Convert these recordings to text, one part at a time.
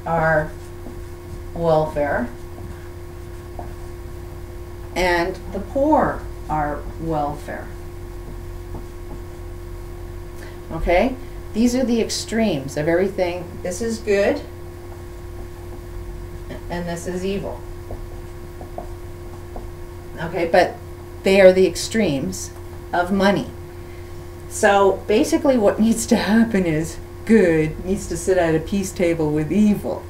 are welfare, and the poor are welfare. Okay? These are the extremes of everything. This is good, and this is evil. Okay, but they are the extremes of money. So basically what needs to happen is good needs to sit at a peace table with evil.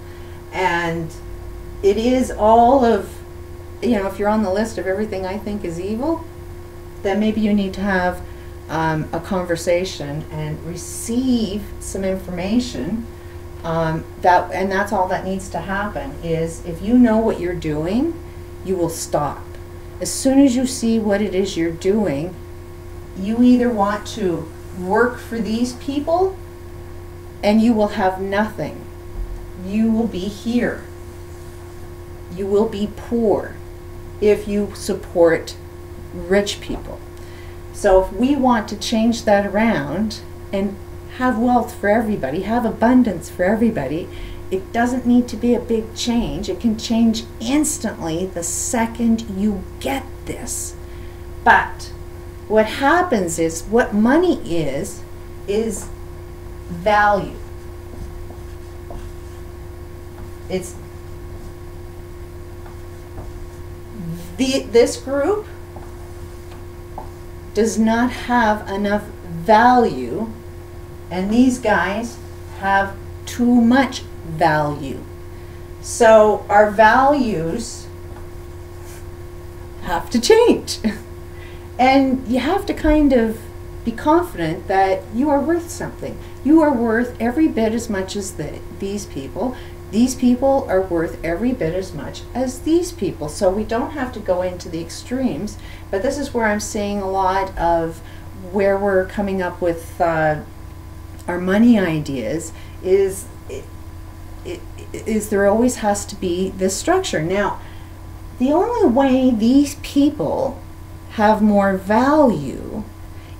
And it is all of, you know, if you're on the list of everything I think is evil, then maybe you need to have a conversation and receive some information. And that's all that needs to happen is if you know what you're doing, you will stop. As soon as you see what it is you're doing, you either want to work for these people and you will have nothing. You will be here. You will be poor if you support rich people. So if we want to change that around and have wealth for everybody, have abundance for everybody, it doesn't need to be a big change. It can change instantly the second you get this. But what happens is, what money is value. It's this group does not have enough value, and these guys have too much value. So our values have to change. And you have to kind of be confident that you are worth something. You are worth every bit as much as these people. These people are worth every bit as much as these people. So we don't have to go into the extremes, but this is where I'm seeing a lot of where we're coming up with our money ideas is there always has to be this structure. Now, the only way these people have more value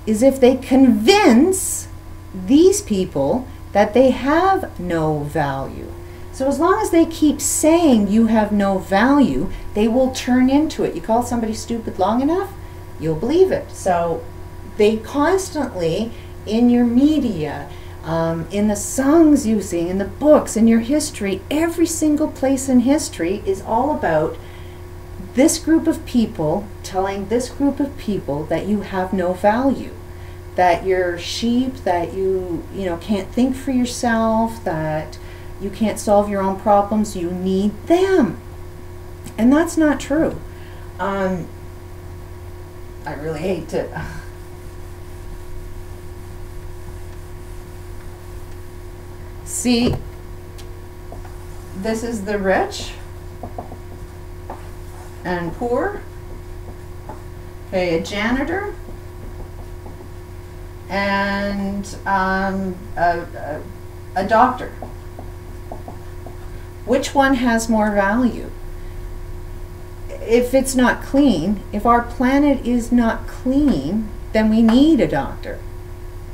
is if they convince these people that they have no value. So as long as they keep saying you have no value, they will turn into it. You call somebody stupid long enough, you'll believe it. So they constantly, in your media, in the songs you sing, in the books, in your history, every single place in history is all about this group of people telling this group of people that you have no value, that you're sheep, that you can't think for yourself, that you can't solve your own problems, you need them. And that's not true. I really hate to... See, this is the rich and poor. Okay, a janitor and a doctor. Which one has more value? If it's not clean, if our planet is not clean, then we need a doctor.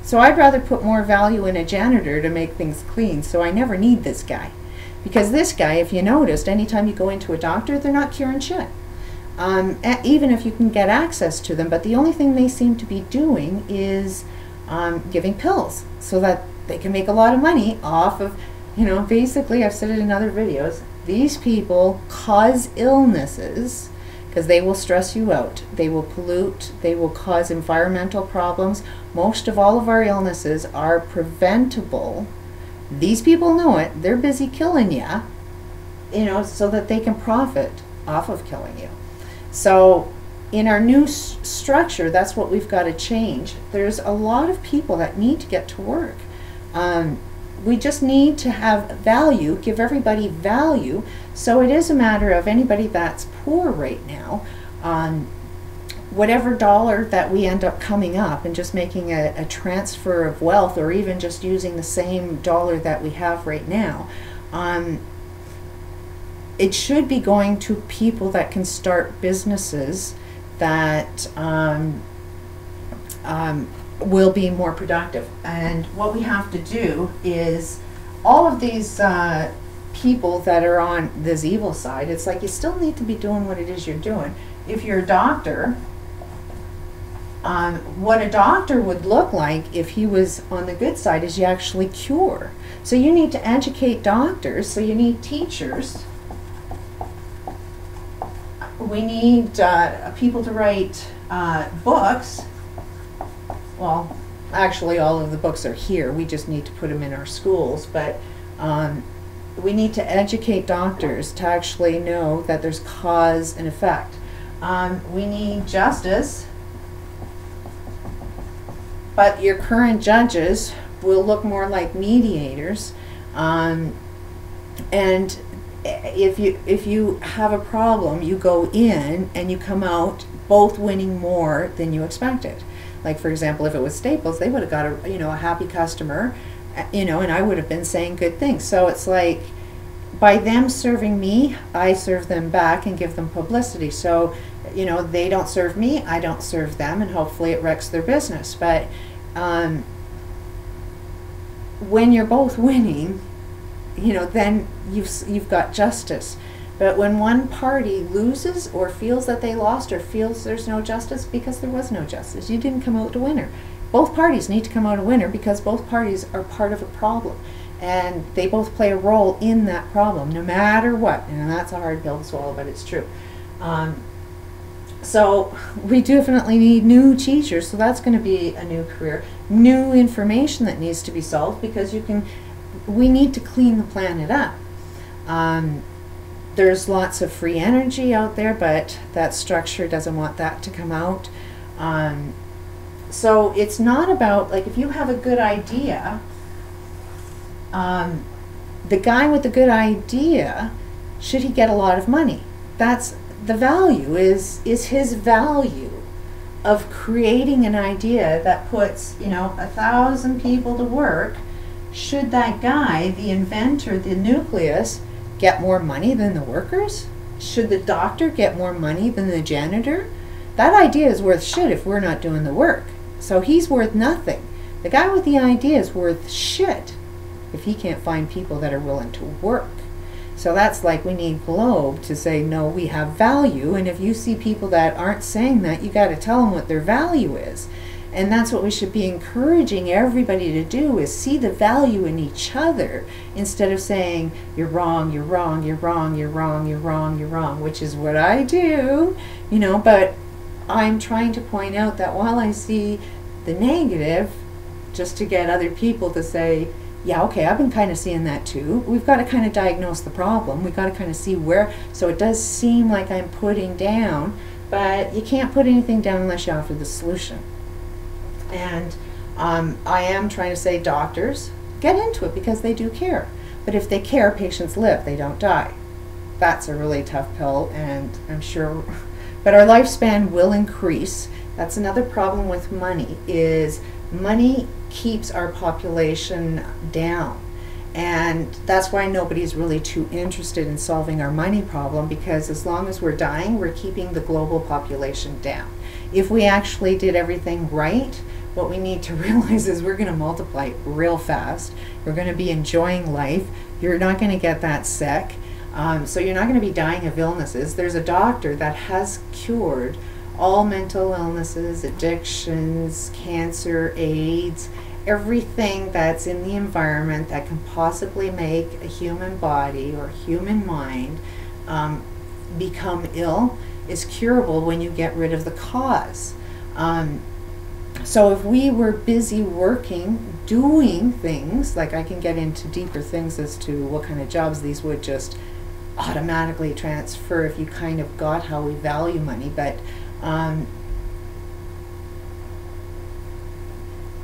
So I'd rather put more value in a janitor to make things clean, so I never need this guy. Because this guy, if you noticed, anytime you go into a doctor, they're not curing shit. Even if you can get access to them, but the only thing they seem to be doing is giving pills so that they can make a lot of money off of, basically, I've said it in other videos, these people cause illnesses because they will stress you out, they will pollute, they will cause environmental problems. Most of all of our illnesses are preventable. These people know it, they're busy killing you, so that they can profit off of killing you. So in our new structure, that's what we've got to change. There's a lot of people that need to get to work. We just need to have value, give everybody value. So it is a matter of anybody that's poor right now, whatever dollar that we end up coming up and just making a transfer of wealth, or even just using the same dollar that we have right now, it should be going to people that can start businesses that will be more productive. And what we have to do is all of these people that are on this evil side, it's like you still need to be doing what it is you're doing. If you're a doctor, what a doctor would look like if he was on the good side is you actually cure. So you need to educate doctors, so you need teachers. We need people to write books. Well, actually all of the books are here. We just need to put them in our schools. But we need to educate doctors to actually know that there's cause and effect. We need justice. But your current judges will look more like mediators. And if you have a problem, you go in and you come out both winning more than you expected. Like, for example, if it was Staples, they would have got a happy customer, and I would have been saying good things. So it's like, by them serving me, I serve them back and give them publicity. So, they don't serve me, I don't serve them, and hopefully it wrecks their business. But when you're both winning, then you've got justice. But when one party loses or feels that they lost or feels there's no justice, because there was no justice, you didn't come out a winner. Both parties need to come out a winner because both parties are part of a problem. And they both play a role in that problem, no matter what. And that's a hard pill to swallow, but it's true. So we definitely need new teachers. So that's going to be a new career. New information that needs to be solved, because we need to clean the planet up. There's lots of free energy out there, but that structure doesn't want that to come out. So it's not about, like, if you have a good idea, the guy with the good idea, should he get a lot of money? That's the value, is his value of creating an idea that puts 1,000 people to work. Should that guy, the inventor, the nucleus, get more money than the workers? Should the doctor get more money than the janitor? That idea is worth shit if we're not doing the work. So he's worth nothing. The guy with the idea is worth shit if he can't find people that are willing to work. So that's like, we need Globe to say, no, we have value. And if you see people that aren't saying that, you got to tell them what their value is. And that's what we should be encouraging everybody to do, is see the value in each other, instead of saying, you're wrong, you're wrong, you're wrong, you're wrong, you're wrong, you're wrong, which is what I do, but I'm trying to point out that while I see the negative, just to get other people to say, yeah, okay, I've been kind of seeing that too. We've got to kind of diagnose the problem. We've got to kind of see where, so it does seem like I'm putting down, but you can't put anything down unless you offer the solution. And I am trying to say, doctors, get into it, because they do care. But if they care, patients live, they don't die. That's a really tough pill, and I'm sure, but our lifespan will increase. That's another problem with money, is money keeps our population down. And that's why nobody's really too interested in solving our money problem, because as long as we're dying, we're keeping the global population down. If we actually did everything right, what we need to realize is we're going to multiply real fast. We're going to be enjoying life. You're not going to get that sick. So you're not going to be dying of illnesses. There's a doctor that has cured all mental illnesses, addictions, cancer, AIDS, everything that's in the environment that can possibly make a human body or human mind become ill is curable when you get rid of the cause. So if we were busy working, doing things, like I can get into deeper things as to what kind of jobs these would just automatically transfer if you kind of got how we value money, but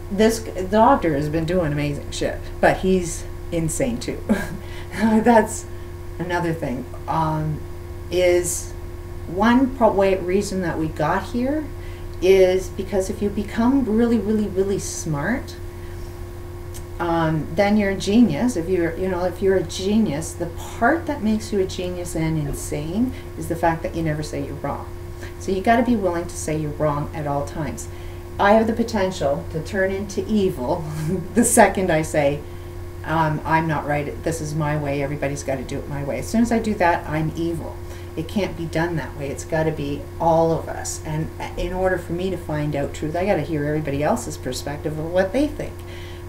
this doctor has been doing amazing shit, but he's insane too. That's another thing. Is one reason that we got here is because if you become really, really, really smart, then you're a genius. If you're a genius, the part that makes you a genius and insane is the fact that you never say you're wrong. So you got to be willing to say you're wrong at all times. I have the potential to turn into evil the second I say, I'm not right, this is my way, everybody's got to do it my way. As soon as I do that, I'm evil. It can't be done that way. It's got to be all of us. And in order for me to find out truth, I got to hear everybody else's perspective of what they think.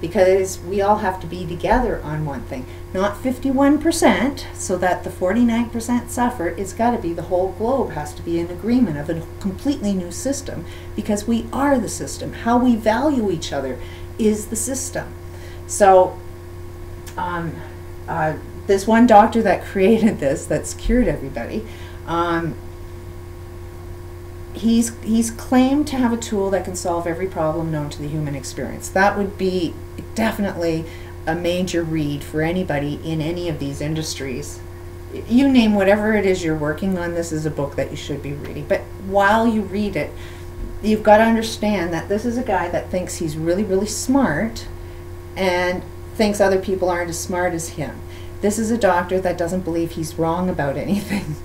Because we all have to be together on one thing. Not 51%, so that the 49% suffer. It's got to be the whole globe has to be in agreement of a completely new system. Because we are the system. How we value each other is the system. So, this one doctor that created this, that's cured everybody, he's claimed to have a tool that can solve every problem known to the human experience. That would be definitely a major read for anybody in any of these industries. You name whatever it is you're working on, this is a book that you should be reading. But while you read it, you've got to understand that this is a guy that thinks he's really, really smart and thinks other people aren't as smart as him. This is a doctor that doesn't believe he's wrong about anything.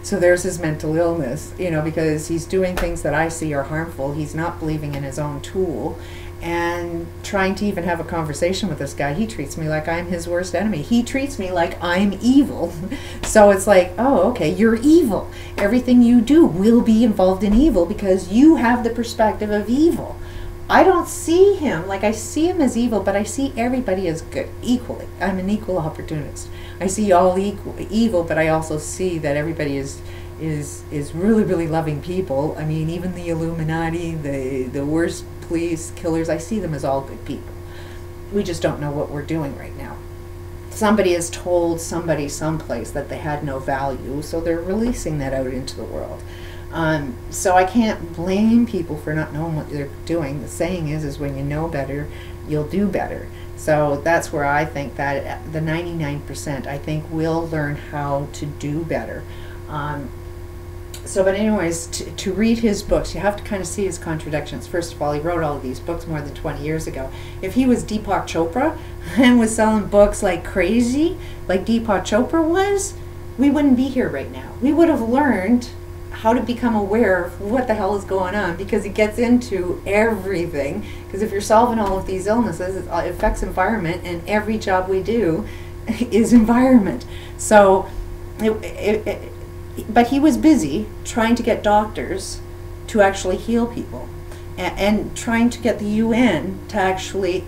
So there's his mental illness, you know, because he's doing things that I see are harmful. He's not believing in his own tool. And trying to even have a conversation with this guy, he treats me like I'm his worst enemy. He treats me like I'm evil. So it's like, oh, okay, you're evil. Everything you do will be involved in evil because you have the perspective of evil. I don't see him, like I see him as evil, but I see everybody as good, equally. I'm an equal opportunist. I see all evil, but I also see that everybody is really, really loving people. I mean, even the Illuminati, the worst police killers, I see them as all good people. We just don't know what we're doing right now. Somebody has told somebody someplace that they had no value, so they're releasing that out into the world. So I can't blame people for not knowing what they're doing. The saying is when you know better, you'll do better. So that's where I think that the 99%, I think, will learn how to do better. But anyways, to read his books, you have to kind of see his contradictions. First of all, he wrote all of these books more than 20 years ago. If he was Deepak Chopra and was selling books like crazy, like Deepak Chopra was, we wouldn't be here right now. We would have learned how to become aware of what the hell is going on, because it gets into everything. Because if you're solving all of these illnesses, it affects environment, and every job we do is environment. So, but he was busy trying to get doctors to actually heal people, and trying to get the UN to actually,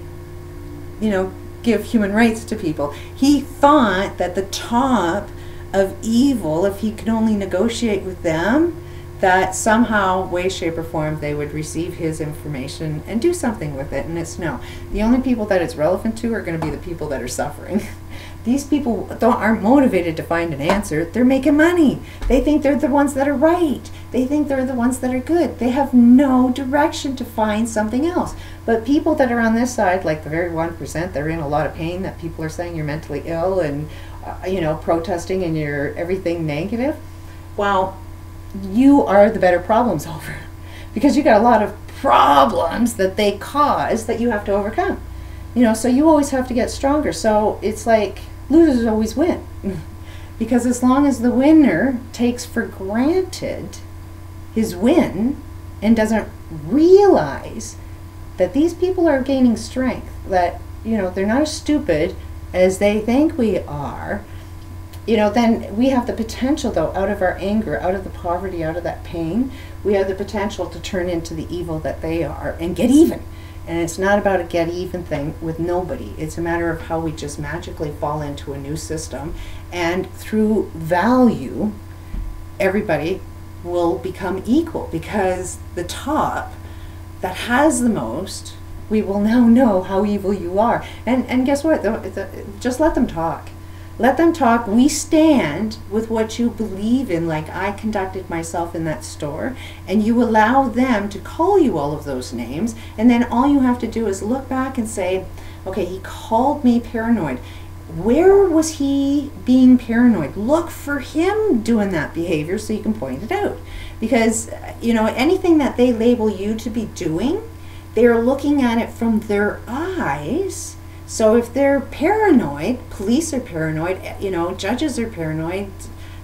you know, give human rights to people. He thought that the top of evil, if he could only negotiate with them, that somehow, way, shape, or form, they would receive his information and do something with it. And it's no. The only people that it's relevant to are going to be the people that are suffering. These people aren't motivated to find an answer. They're making money. They think they're the ones that are right. They think they're the ones that are good. They have no direction to find something else. But people that are on this side, like the very 1%, they're in a lot of pain, that people are saying you're mentally ill and you know, protesting and you're everything negative. Well, you are the better problem solver, because you got a lot of problems that they cause that you have to overcome. You know, so you always have to get stronger. So it's like losers always win, because as long as the winner takes for granted his win and doesn't realize that these people are gaining strength, that, you know, they're not as stupid as they think we are, you know, then we have the potential, though, out of our anger, out of the poverty, out of that pain, we have the potential to turn into the evil that they are and get even. And it's not about a get even thing with nobody. It's a matter of how we just magically fall into a new system, and through value, everybody will become equal, because the top that has the most, we will now know how evil you are. And guess what? Just let them talk. Let them talk. We stand with what you believe in, like I conducted myself in that store, and you allow them to call you all of those names, and then all you have to do is look back and say, okay, he called me paranoid. Where was he being paranoid? Look for him doing that behavior so you can point it out. Because, you know, anything that they label you to be doing, they're looking at it from their eyes. So if they're paranoid, police are paranoid, you know, judges are paranoid,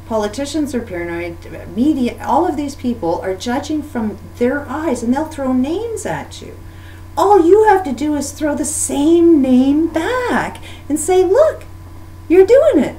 politicians are paranoid, media, all of these people are judging from their eyes, and they'll throw names at you. all you have to do is throw the same name back and say, look, you're doing it.